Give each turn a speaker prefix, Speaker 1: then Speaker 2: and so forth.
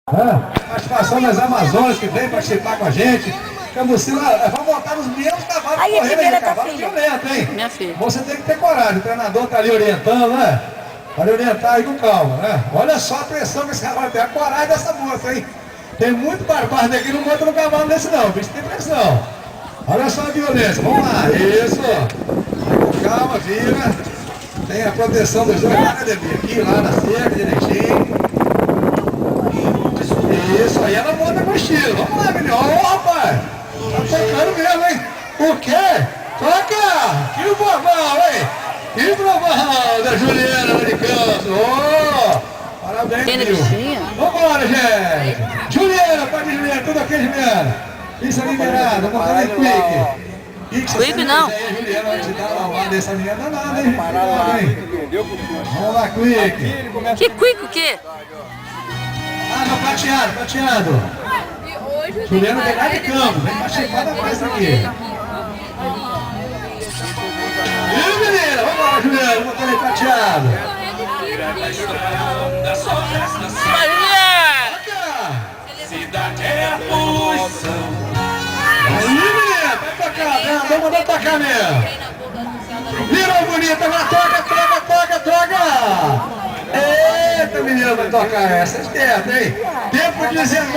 Speaker 1: Participação das Amazonas que vem participar com a gente. Camucila, vamos montar os mesmos cavalos correndo aí, cavalo violento, hein?
Speaker 2: Minha filha.
Speaker 1: Você tem que ter coragem, o treinador tá ali orientando, né? Para orientar aí com calma, né? Olha só a pressão que esse cavalo tem, a coragem dessa moça, hein? Tem muito barbado aqui, não monta no cavalo desse não, bicho tem pressão. Olha só a violência, vamos lá, isso. Vai com calma, vira. Tem a proteção dos dois na academia, aqui, lá na cerca, direitinho. Isso aí, ela monta com estilo. Vamos lá, menino. Ó, rapaz. Tá tocando mesmo, hein? O quê? Toca! Que bobão, hein? Que bobão da Juliana lá de Campos. Ó! Parabéns,
Speaker 2: Tem na
Speaker 1: viu?
Speaker 2: bichinha?
Speaker 1: Vambora, gente! Juliana, pode Juliana, tudo ok, Juliana? Isso é liberado, vamos fazer quick.
Speaker 2: Quick não.
Speaker 1: Juliana, vai te dar uma malvada dessa menina danada, hein? Vamos lá, quick.
Speaker 2: Que quick o quê?
Speaker 1: Ah, não, prateado. Juliano vem lá de campo, vem participar da festa aqui. E menina, vamos lá, Juliano, botando aí prateado. Aí, menina, vai tocar, vamos mandar tocar mesmo. Virou bonita, agora toca. Eita, menina, vai tocar essa, esperta, hein? Tempo de 19.